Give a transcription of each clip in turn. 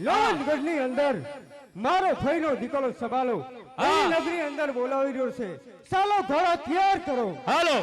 લોનગઢની અંદર મારો ભાઈનો દીકરો સવાલો એ નગરી અંદર બોલાવી રહ્યો છે. ચાલો ઘોડા તૈયાર કરો. હાલો.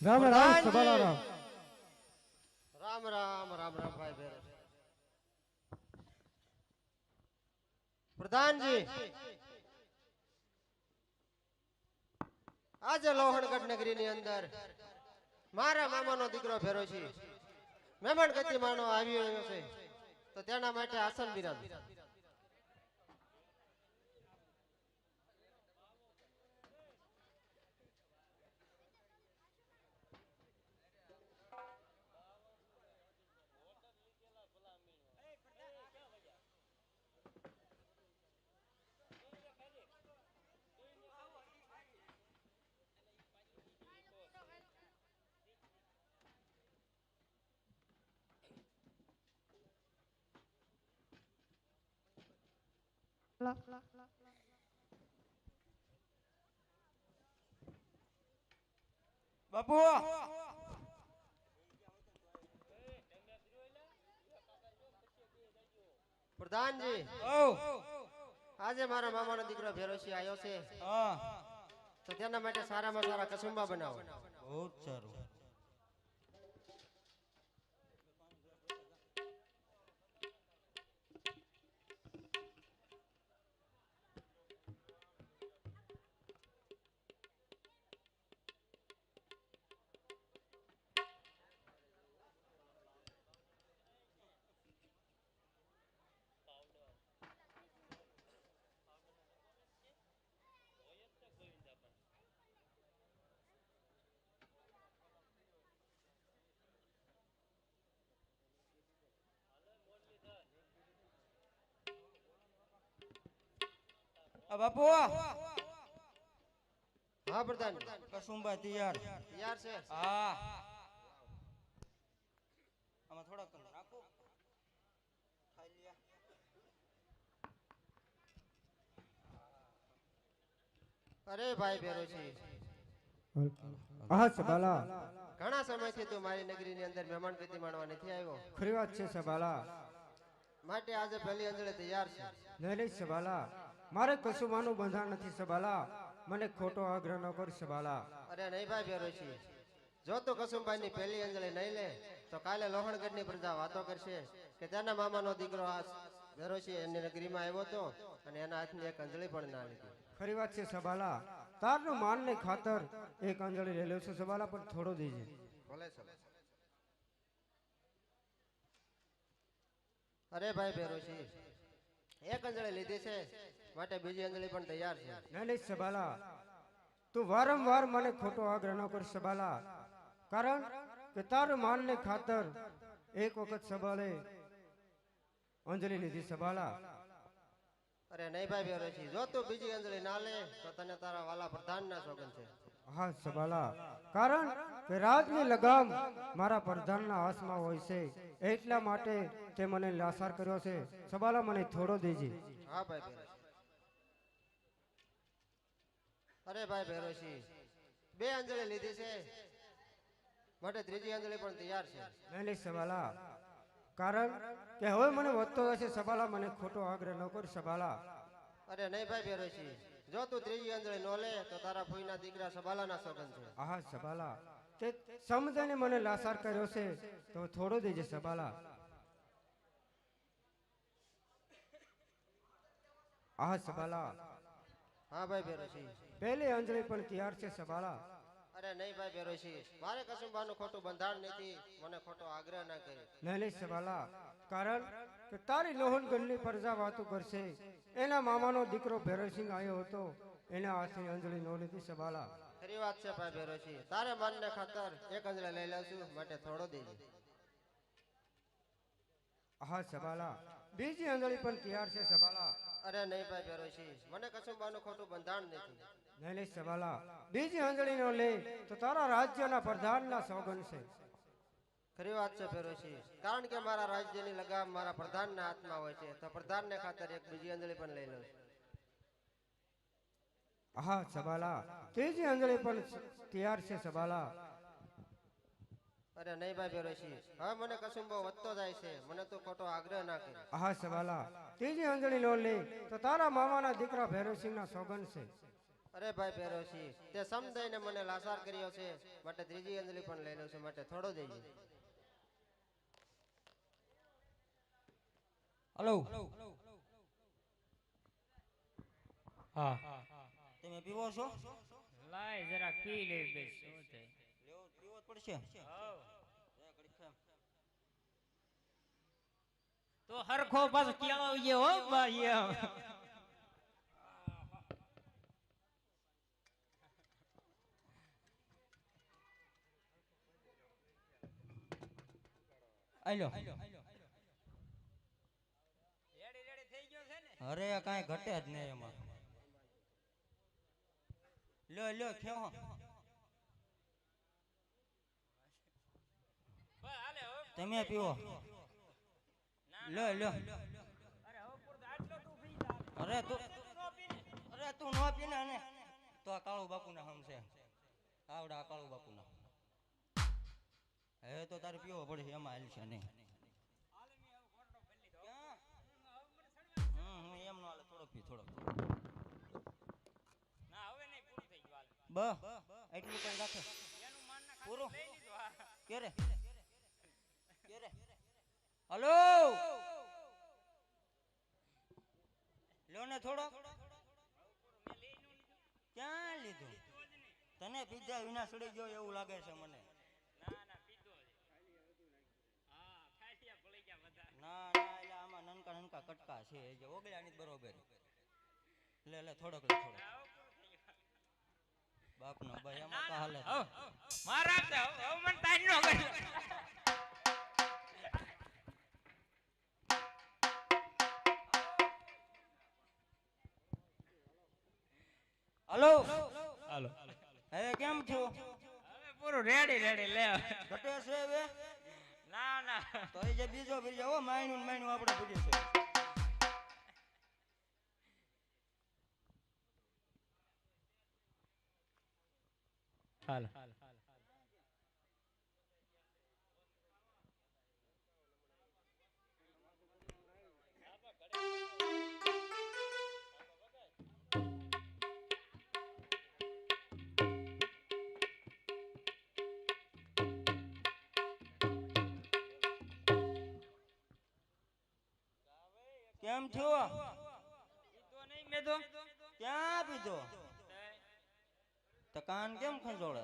રામ રામ સબાલા રામ. રામ રામ રામ રામ ભાઈ ભેરો. પ્રધાનજી, આજે લોહણગઢ નગરીની અંદર મારા મામાનો દીકરો ભેરો છે. મહેમાન ગતિ માનો આવ્યો છે, તો તેના માટે આસન બિરાજ. બાપુ પ્રધાનજી, આજે મારા મામાનો દીકરો ભેરો છે આવ્યો છે, હા તો તેના માટે સારામાં સારા કસુંબા બનાવો. બહુ સારું. બાપુ હા પ્રધાન, કસુંબા તૈયાર. તૈયાર છે. હા આમાં થોડાક નાખો. ખાઈ લ્યા. અરે ભાઈ ભેરો છે, હા સબાલા. ઘણા સમયથી તું મારી નગરીની અંદર મહેમાન ગતિ માણવા નથી આવ્યો, ખરી વાત છે સબાલા. માટે આજે પહેલી અંજળી તૈયાર છે. નહીં નહીં સબાલા, મારે કશું માનું બંધાણ નથી સબાલા. મને ખોટો આગ્રહ ન કર સબાલા. અરે નહીં ભાઈ ભેરો છે, જો તું કસુંબાઈ ની પહેલી અંજળી નહીં લે તો કાલે લોહણગઢ ની પ્રજા વાતો કરશે કે તેના મામાનો દીકરો આ ભેરો છે એની નગરીમાં આવ્યો હતો અને એના હાથની એક અંજળી પણ ના લીધી. ખરી વાત છે સબાલા. તારનું માન ને ખાતર એક અંજળી લઈ લઉં છું સબાલા, પણ થોડો દેજે. ભલે છે. અરે ભાઈ ભેરો છે, એક અંજળી લીધી છે, માટે બીજી અંજળી પણ તૈયાર છે. નહીં નહીં સબાલા, તું વારંવાર મને ખોટો આગ્રહ ન કર સબાલા. કારણ કે તારું માન ને ખાતર એક વખત સબાલે અંજલિ લીધી સબાલા. અરે નહીં ભાઈ ભેરો છે, જો તું બીજી અંજળી ના લે તો તને તારા વાલા પ્રધાન ના સોગન છે. હા સબાલા, કારણ કે રાજની લગામ મારા પ્રધાનના હાથમાં હોય છે, એટલા માટે તે મને લાસાર કર્યો છે સબાલા. મને થોડો દેજે. હા ભાઈ ભેરો છે. અરે ભાઈ ભેરો છે, બે અંજળી લીધી છે, માટે ત્રીજી અંજળી પણ તૈયાર છે. નહીં નહીં સબાલા, કારણ કે હવે મને વધતો હશે સબાલા. મને ખોટો આગ્રહ ન કર સબાલા. અરે નહીં ભાઈ ભેરો છે, જો તું ત્રીજી અંજળી નો લે તો તારા ફૂઈના દીકરા સબાલાના સોગન છે. હા સબાલા, તે સમજાને મને લાસાર કર્યો છે, તો થોડો દેજે સબાલા. હા સબાલા, હા ભાઈ ભેરો છે. પહેલી અંજલિ પણ તૈયાર છે સબાલા. અરે નહીં ભાઈ ભેરો છે, મારે કસુંબાનું ખોટું બંધાણ નથી, મને ખોટો આગ્રહ ના કરે. નહીં નહીં સબાલા, કારણ કે તારી લોહનગઢની પ્રજા વાતો કરશે. એના મામાનો દીકરો ભેરસિંહ આવ્યો હતો, એના હાથની અંજલિ નો લીધી સબાલા. ખરી વાત છે ભાઈ ભેરો છે, તારે માનને ખાતર એક અંજળી લઈ લઉં છું, માટે થોડો દેજે. હા સબાલા, બીજી અંજલિ પણ તૈયાર છે સબાલા. અરે નહીં ભાઈ ભેરો છે, મને કસુંબાનું ખોટું બંધાણ નથી. નહીં નહીં સબાલા, બીજી અંજલિ નો લે તો તારા રાજ્યના પ્રધાનના સોગન છે. ખરી વાત છે ભેરો છે, કારણ કે મારા રાજ્યની લગામ મારા પ્રધાનના હાથમાં હોય છે, તો પ્રધાનને ખાતર એક બીજી અંજળી પણ લઈ લઉં છું. હા સબાલા, ત્રીજી અંજલિ પણ તૈયાર છે સબાલા. અરે નહીં ભાઈ ભેરો છે, હવે મને કસુંબો વધતો જાય છે, મને તો ખોટો આગ્રહ ના કરે. હા સબાલા, ત્રીજી અંજલિ નો લે તો તારા મામાના દીકરા ભૈરવસિંહના સોગન છે. અરે ભાઈ ભેરોશી, તે સમજાઈને મને લાસાર કર્યો છે, માટે ત્રીજી અંજલિ પણ લઈ લઉં છું, માટે થોડો દેજે. હલો હા તમે પીવો છો? લાય જરા પી લે બેસ શું થાય લેવો પીવો જ પડશે. હાવ ઘડીક ખામ. તો હરખો પાછો કેળો આવજે હો ભાઈ એમ આલો રેડી રેડી થઈ ગયો છે ને અરે કાંઈ ઘટે જ નહીં એમાં. લ્યો લ્યો ખેવો. બસ હાલે હો તમે પીવો. લ્યો લ્યો. અરે હો પૂરતો આટલો તું પી જા અરે તું નો પીને ને તો આ કાળુ બાપુના હમ છે. આવડા કાળુ બાપુના. હવે તો તારે પીવો પડશે, એમાં હાલશે નહીં. એમ નો હાલે, થોડોક પી થોડોક. ના હવે નહીં પૂરું થઈ ગયું હાલ બસ એટલું કઈ રાખે એનું માન ના પૂરું. લઈ લીધું હા ક્યારે હલો લ્યો ને થોડો. ક્યાં લીધું? તને પીધા વિના સડી ગયો એવું લાગે છે મને. ના ના પીધો હા ખાસિયા ભળી ગયા બધા ના ના એટલે આમાં નનકા નનકા કટકા છે, જે ઓગળ્યા ની બરોબર. લે લે થોડોક લે થોડોક. ના હવે પૂરું થઈ ગયું બાપનો ભાઈ એમાં તો હાલે. મારા તો હવે મને તાઈ નો કર્યો હલો હાલો હવે કેમ છો? હવે પૂરું રેડી રેડી લે ઘટે છે હવે? ના ના તો એ જે બીજો હો માયનું આપણે પીડ્યું છે. હાલ કેમ છો? પીધો નહીં મેં તો ક્યાં પીધો? તો કાન કેમ ખંજોળે?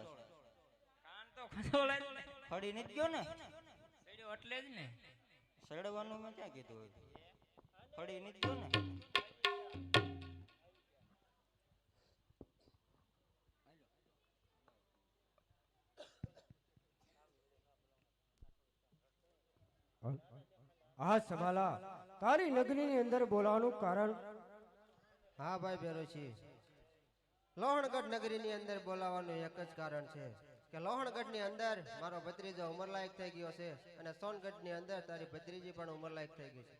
કાન તો ખસોળે જ ને ફળી નથી ગયો ને? સડ્યો એટલે જ ને સડવાનું મેં ક્યાં કીધું હોય? ફળી નથી ગયો ને? હા સબાલા, તારી નગરીની અંદર બોલાવાનું કારણ? હા ભાઈ ભેરોશી, લોહણગઢ નગરીની અંદર બોલાવવાનું એક જ કારણ છે કે લોહણગઢની અંદર મારો ભત્રીજો ઉંમરલાયક થઈ ગયો છે, અને સોનગઢની અંદર તારી ભત્રીજી પણ ઉંમરલાયક થઈ ગઈ છે.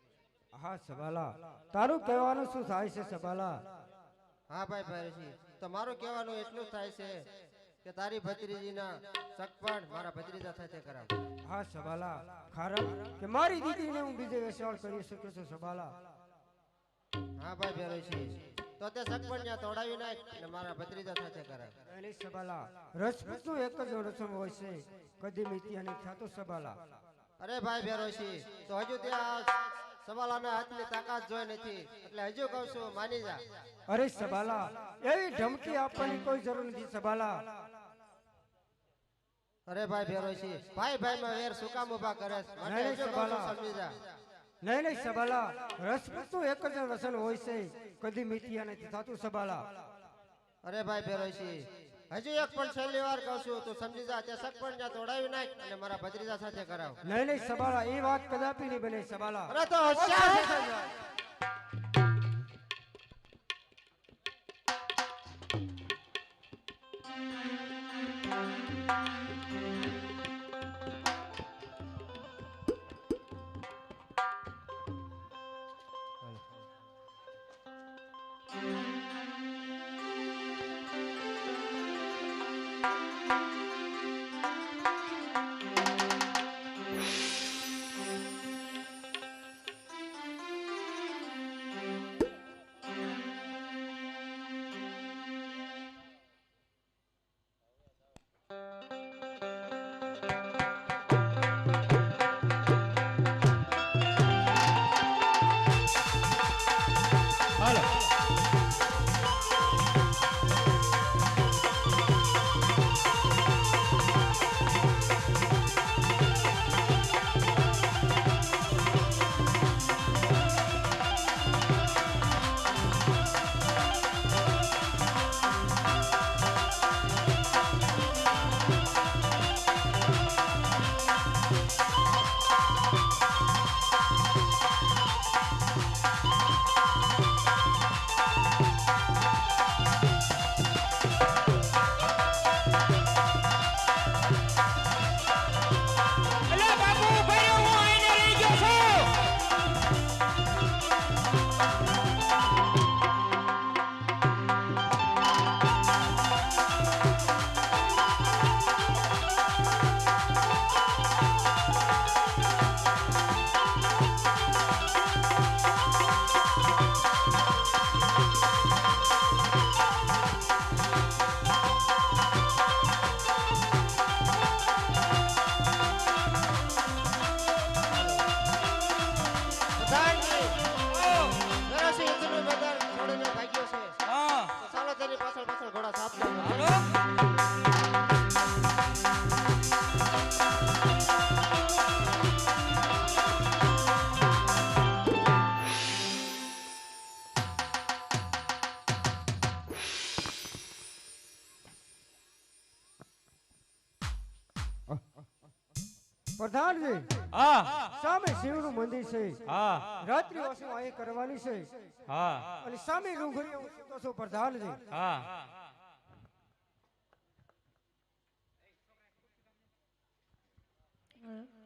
હા સબાલા, તારું કહેવાનું શું થાય છે સબાલા? હા ભાઈ ભેરોશી, તો મારું કહેવાનું એટલું જ થાય છે કે તારી ભત્રીજીના સગપણ મારા ભત્રીજા સાથે કરાવ. હા સબાલા, કારણ કે મારી દીકરીને હું બીજે વેચાણ કરી શકું છું સબાલા. હા ભાઈ ભેરોશી, તો તે સગપણ ત્યાં તોડાવી નાખ અને મારા ભત્રીજા સાથે કરાવ. એની સબાલા, રજપૂતનું એક જ રસમ હોય છે, કદી મિત્યા નહીં થતું સબાલા. અરે ભાઈ ભેરોશી, તો હજુ ત્યાં સવાલાના હાથની તાકાત જોઈ નથી, એટલે હજુ કહું છું માની જા. અરે સબાલા, એવી ધમકી આપવાની કોઈ જરૂર નથી સબાલા. અરે ભાઈ ભેરોશી, ભાઈ ભાઈ માં વેર શું કામ ઉભા કરે છે? માટે નહીં, હજુ કહું છું સબાલા. સમજી જા. નહીં નહીં સબાલા, રજપૂતનું એક જ વસન હોય છે, કદી મિત્યા નથી થતું સબાલા. અરે ભાઈ ભેરોશી, હજુ એક પણ છેલ્લી વાર કહું છું, તું સમજી જા. તે સગપણ ત્યાં તોડાવી નાખ અને મારા ભત્રીજા સાથે કરાવ. નહીં નહીં સબાલા, એ વાત કદાપી નહીં બને સબાલા. અરે તો હોશિયાર છે. પ્રધાનજી, નરસિંહ હિન્દુનો મેદાન છોડીને ભાગ્યો છે. હા તો ચાલો તેની પાછળ પાછળ ઘોડા સાપતા હાલો. પ્રધાનજી હા સામે શિવનું મંદિર છે હા રાત્રિ વસુ અહીં કરવાની છે હા અને સામે રૂંઘડીઓ હું સૂતો છું પ્રધાનજી હા હમ.